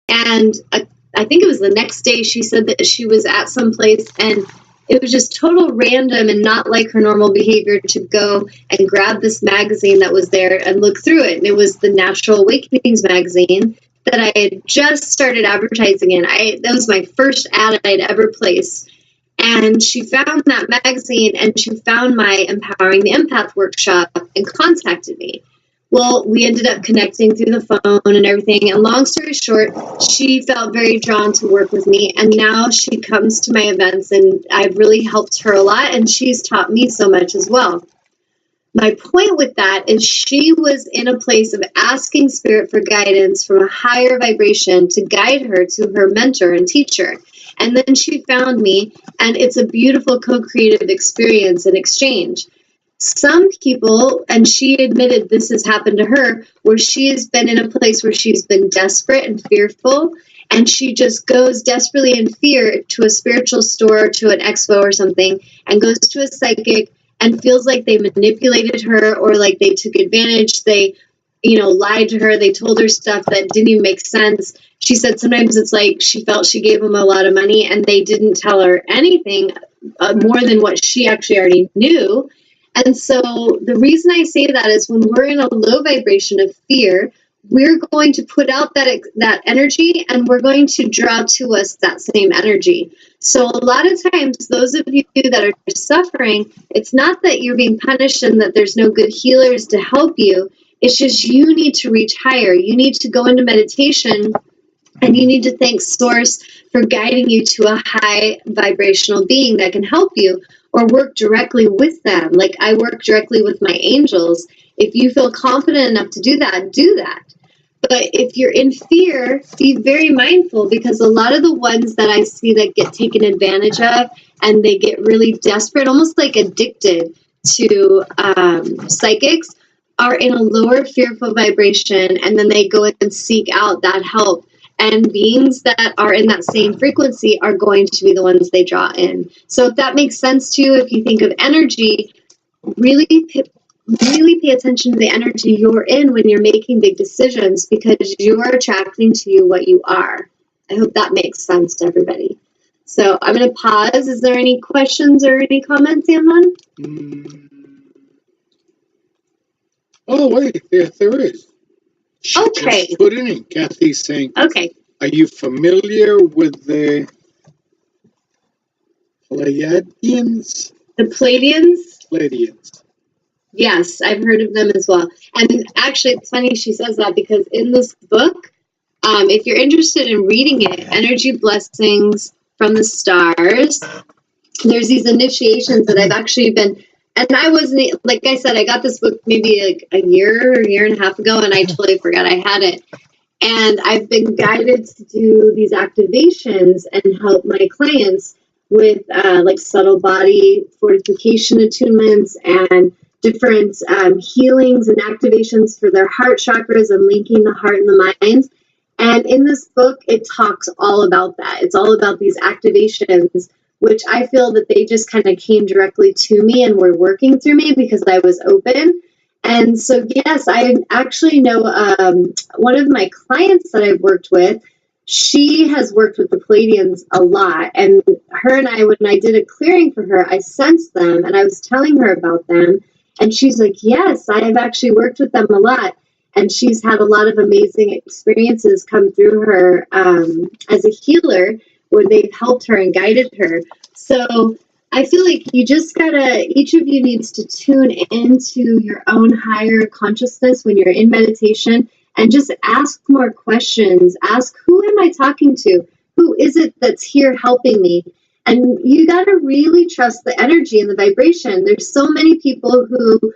And I think it was the next day she said that she was at some place and it was just total random and not like her normal behavior to go and grab this magazine that was there and look through it. And it was the Natural Awakenings magazine that I had just started advertising in. That was my first ad I'd ever placed. And she found that magazine and she found my Empowering the Empath workshop and contacted me. Well, we ended up connecting through the phone and everything. And long story short, she felt very drawn to work with me. And now she comes to my events and I've really helped her a lot. And she's taught me so much as well. My point with that is she was in a place of asking Spirit for guidance from a higher vibration to guide her to her mentor and teacher. And then she found me, and it's a beautiful co-creative experience and exchange. Some people, and she admitted this has happened to her, where she has been in a place where she's been desperate and fearful, and she just goes desperately in fear to a spiritual store, to an expo or something, and goes to a psychic and feels like they manipulated her or like they took advantage. They, lied to her. They told her stuff that didn't even make sense. She said sometimes it's like she felt she gave them a lot of money and they didn't tell her anything more than what she actually already knew. And so the reason I say that is when we're in a low vibration of fear, we're going to put out that energy and we're going to draw to us that same energy. So a lot of times, those of you that are suffering, it's not that you're being punished and that there's no good healers to help you. It's just you need to reach higher. You need to go into meditation and you need to thank Source for guiding you to a high vibrational being that can help you, or work directly with them. Like I work directly with my angels. If you feel confident enough to do that, do that. But if you're in fear, be very mindful, because a lot of the ones that I see that get taken advantage of and they get really desperate, almost like addicted to psychics, are in a lower fearful vibration, and then they go and seek out that help. And beings that are in that same frequency are going to be the ones they draw in. So if that makes sense to you, if you think of energy, really pay attention to the energy you're in when you're making big decisions, because you are attracting to you what you are. I hope that makes sense to everybody. So I'm going to pause. Is there any questions or any comments, Amnon? Oh, wait, yes, there is. She Okay. just put it in. Kathy's saying, Okay. are you familiar with the Pleiadians? The Pleiadians? Pleiadians. Yes, I've heard of them as well. And actually, it's funny she says that, because in this book, if you're interested in reading it, Energy Blessings from the Stars, there's these initiations that I've actually been, and I wasn't, like I said, I got this book maybe like a year and a half ago, and I totally forgot I had it. And I've been guided to do these activations and help my clients with like subtle body fortification attunements and different healings and activations for their heart chakras and linking the heart and the mind. And in this book, it talks all about that. It's all about these activations, which I feel that they just kind of came directly to me and were working through me because I was open. And so, yes, I actually know one of my clients that I've worked with, she has worked with the Pleiadians a lot. And her and I, when I did a clearing for her, I sensed them and I was telling her about them. And she's like, yes, I have actually worked with them a lot. And she's had a lot of amazing experiences come through her as a healer, where they've helped her and guided her. So I feel like you just gotta, each of you needs to tune into your own higher consciousness when you're in meditation and just ask more questions. Ask, who am I talking to? Who is it that's here helping me? And you gotta really trust the energy and the vibration. There's so many people who,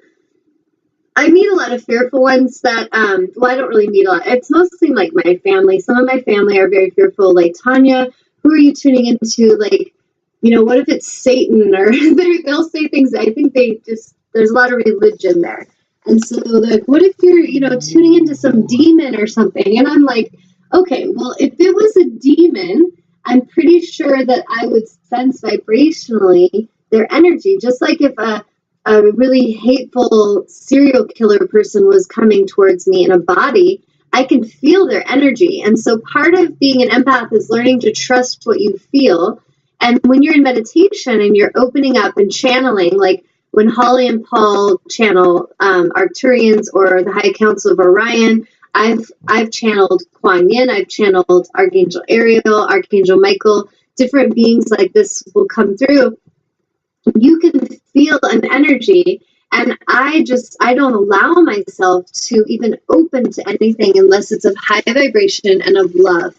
I meet a lot of fearful ones that, well, I don't really meet a lot. It's mostly like my family. Some of my family are very fearful, like, Tanya, who are you tuning into? Like, what if it's Satan? Or they'll say things, I think there's a lot of religion there. And so they're like, what if you're, tuning into some demon or something? And I'm like, okay, well, if it was a demon, I'm pretty sure that I would sense vibrationally their energy, just like if a really hateful serial killer person was coming towards me in a body, I can feel their energy. And so part of being an empath is learning to trust what you feel. And when you're in meditation and you're opening up and channeling, like when Holly and Paul channel Arcturians or the High Council of Orion, I've channeled Kuan Yin, I've channeled Archangel Ariel, Archangel Michael, different beings like this will come through. You can feel an energy, and I don't allow myself to even open to anything unless it's of high vibration and of love.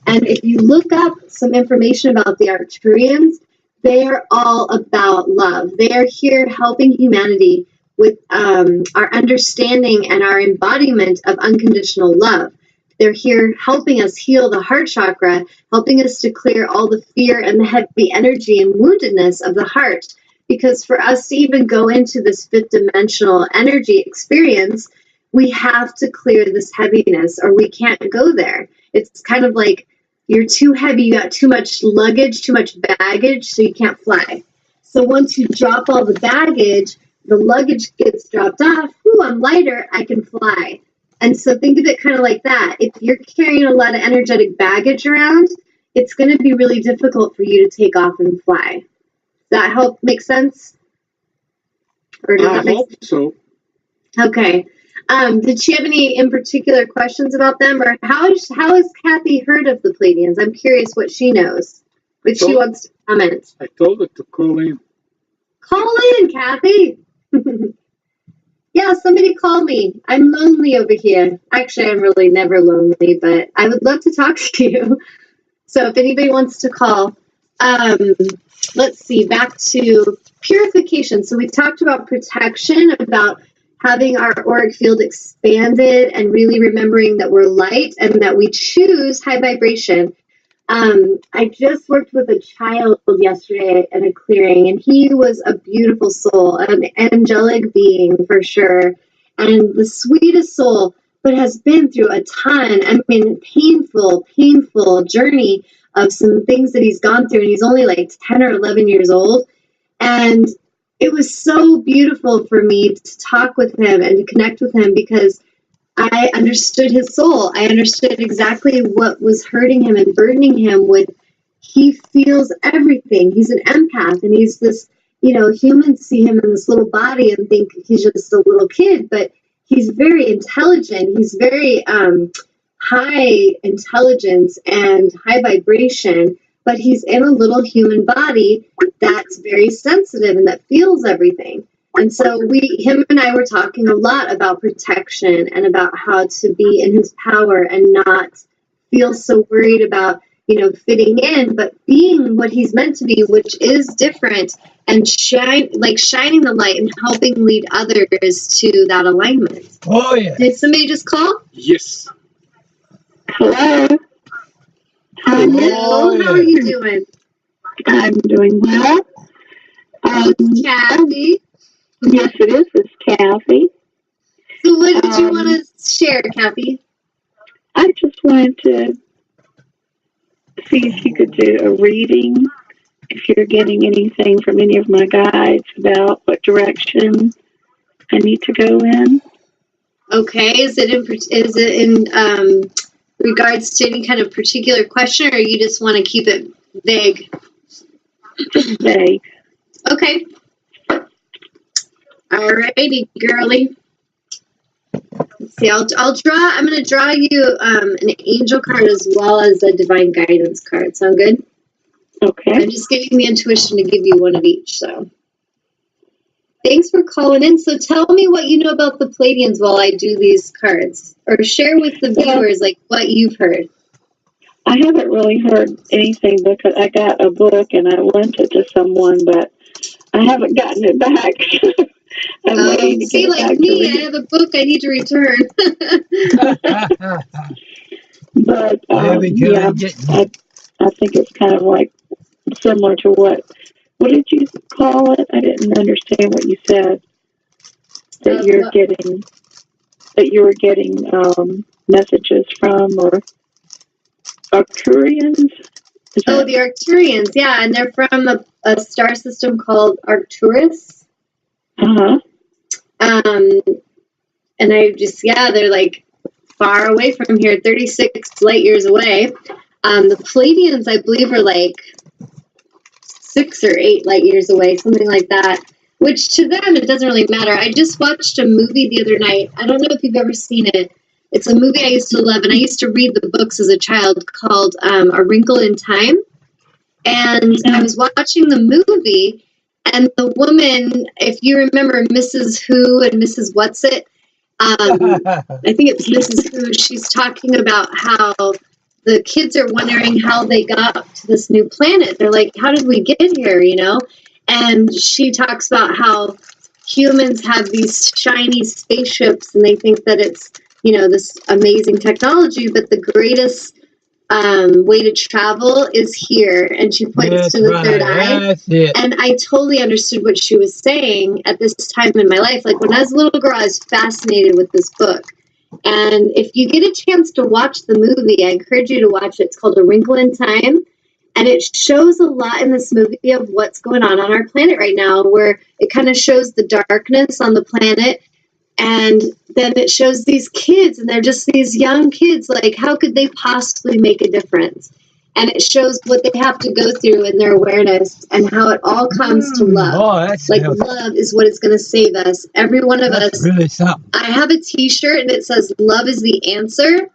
And if you look up some information about the Arcturians, they're all about love. They are here helping humanity with our understanding and our embodiment of unconditional love. They're here helping us heal the heart chakra, helping us to clear all the fear and the heavy energy and woundedness of the heart. Because for us to even go into this fifth dimensional energy experience, we have to clear this heaviness or we can't go there. It's kind of like you're too heavy, you got too much luggage, too much baggage, so you can't fly. So once you drop all the baggage, the luggage gets dropped off. Ooh, I'm lighter, I can fly. And so think of it kind of like that. If you're carrying a lot of energetic baggage around, it's going to be really difficult for you to take off and fly. Does that help make sense? Or does that make sense? So. Okay. Did she have any in particular questions about them, or how has Kathy heard of the Pleiadians? I'm curious what she knows, but she wants to comment. I told her to call in. Call in, Kathy. Yeah, somebody call me. I'm lonely over here. Actually, I'm really never lonely, but I would love to talk to you. So if anybody wants to call, let's see, back to purification. So we talked about protection, about having our auric field expanded and really remembering that we're light and that we choose high vibration. I just worked with a child yesterday at a clearing, and he was a beautiful soul, an angelic being for sure, and the sweetest soul, but has been through a ton. I mean, painful journey of some things that he's gone through, and he's only like 10 or 11 years old. And it was so beautiful for me to talk with him and to connect with him because I understood his soul. I understood exactly what was hurting him and burdening him with. He feels everything. He's an empath, and he's this, humans see him in this little body and think he's just a little kid, but he's very intelligent. He's very high intelligence and high vibration, but he's in a little human body that's very sensitive and that feels everything. And so him and I were talking a lot about protection and about how to be in his power and not feel so worried about, fitting in, but being what he's meant to be, which is different, and shining the light and helping lead others to that alignment. Oh, yeah. Did somebody just call? Yes. Hello. Hello. How are you doing? I'm doing well. Kathy. Yes, it is. It's Kathy. So what did you want to share, Kathy? I just wanted to see if you could do a reading, if you're getting anything from any of my guides about what direction I need to go in. Okay. Is it in regards to any kind of particular question, or you just want to keep it vague? Just vague. Okay. Alrighty, girly. Let's see. I'm going to draw you an angel card as well as a divine guidance card. Sound good? Okay. I'm just giving the intuition to give you one of each. So, thanks for calling in. So, tell me what you know about the Pleiadians while I do these cards, or share with the viewers like what you've heard. I haven't really heard anything because I got a book and I lent it to someone, but I haven't gotten it back. See, like me, I have a book I need to return. But I think it's kind of like similar to what did you call it? I didn't understand what you said. That you were getting messages from, or Arcturians? The Arcturians, yeah, and they're from a star system called Arcturus. Uh-huh. And they're like far away from here, 36 light years away. The Pleiadians, I believe, are like 6 or 8 light years away, something like that. Which to them, it doesn't really matter. I just watched a movie the other night. I don't know if you've ever seen it. It's a movie I used to love, and I used to read the books as a child called A Wrinkle in Time. And I was watching the movie, and the woman, if you remember Mrs. Who and Mrs. What's-It, I think it's Mrs. Who, she's talking about how the kids are wondering how they got to this new planet. They're like, how did we get here, you know? And she talks about how humans have these shiny spaceships and they think that it's, you know, this amazing technology, but the greatest way to travel is here. And she points to the third eye. And I totally understood what she was saying at this time in my life. Like when I was a little girl, I was fascinated with this book. And if you get a chance to watch the movie, I encourage you to watch it. It's called A Wrinkle in Time. And it shows a lot in this movie of what's going on our planet right now, where it kind of shows the darkness on the planet. And then it shows these kids, and they're just these young kids. Like, how could they possibly make a difference? And it shows what they have to go through in their awareness and how it all comes to love. Love is what is going to save us. Every one of us. Really something. I have a t-shirt, and it says, love is the answer.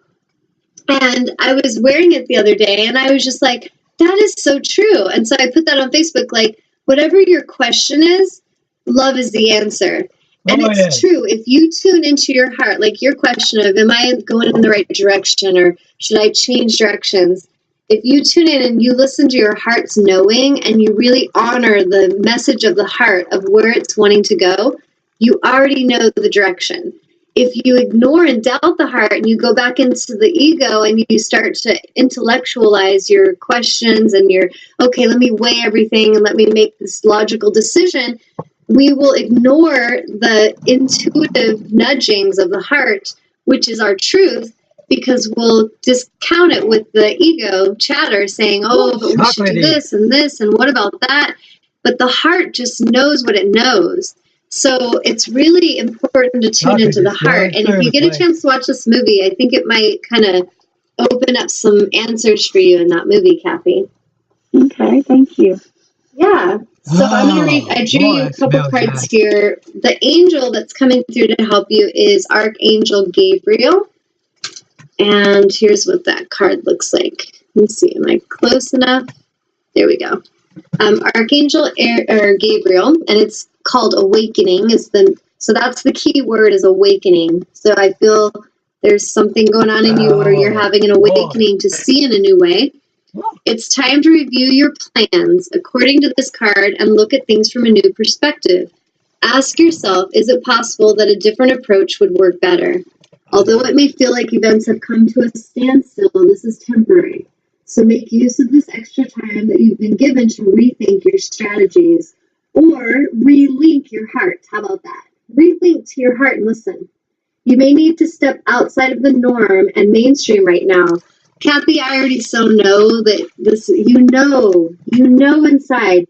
And I was wearing it the other day, and I was just like, that is so true. And so I put that on Facebook, like, whatever your question is, love is the answer. And it's true. If you tune into your heart, like your question of, am I going in the right direction or should I change directions? If you tune in and you listen to your heart's knowing and you really honor the message of the heart of where it's wanting to go, you already know the direction. If you ignore and doubt the heart and you go back into the ego and you start to intellectualize your questions and you're, okay, let me weigh everything and let me make this logical decision, we will ignore the intuitive nudgings of the heart, which is our truth, because we'll discount it with the ego chatter saying, oh, but we should do this and what about that? But the heart just knows what it knows. So it's really important to tune into the heart. And if you get a chance to watch this movie, I think it might kind of open up some answers for you in that movie, Kathy. Okay, thank you. Yeah. So I'm going to read, I drew you a couple cards here. The angel that's coming through to help you is Archangel Gabriel. And here's what that card looks like. Let me see, am I close enough? There we go. Archangel Gabriel, and it's called awakening. So that's the key word, is awakening. So I feel there's something going on in you where you're having an awakening to see in a new way. It's time to review your plans according to this card and look at things from a new perspective. Ask yourself, is it possible that a different approach would work better? Although it may feel like events have come to a standstill, this is temporary. So make use of this extra time that you've been given to rethink your strategies or relink your heart. How about that? Relink to your heart and listen. You may need to step outside of the norm and mainstream right now. Kathy, I already so know that this, you know inside.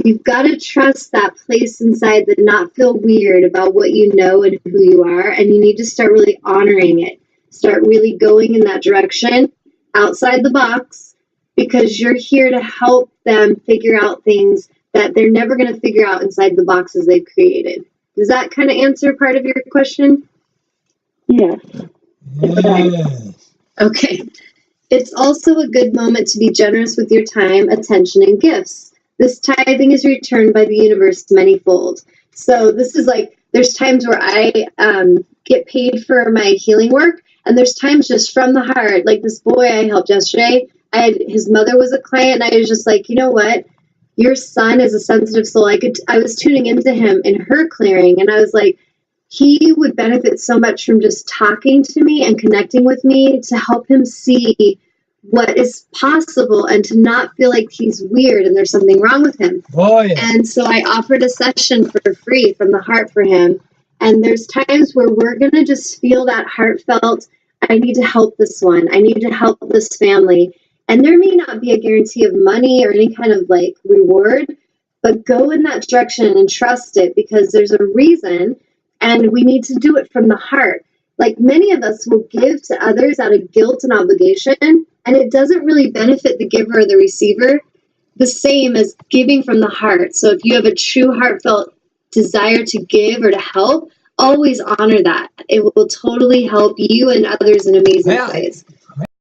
You've got to trust that place inside that not feel weird about what you know and who you are. And you need to start really honoring it. Start really going in that direction outside the box, because you're here to help them figure out things that they're never going to figure out inside the boxes they've created. Does that kind of answer part of your question? Yes. Okay. It's also a good moment to be generous with your time, attention, and gifts. This tithing is returned by the universe manyfold. So this is like, there's times where I get paid for my healing work, and there's times just from the heart. Like this boy I helped yesterday, his mother was a client, and I was just like, you know what? Your son is a sensitive soul. I was tuning into him in her clearing, and I was like, he would benefit so much from just talking to me and connecting with me to help him see what is possible and to not feel like he's weird and there's something wrong with him. And so I offered a session for free from the heart for him. And there's times where we're going to just feel that heartfelt, I need to help this one. I need to help this family. And there may not be a guarantee of money or any kind of like reward, but go in that direction and trust it, because there's a reason. And we need to do it from the heart. Like many of us will give to others out of guilt and obligation, and it doesn't really benefit the giver or the receiver the same as giving from the heart. So if you have a true heartfelt desire to give or to help, always honor that. It will totally help you and others in amazing ways.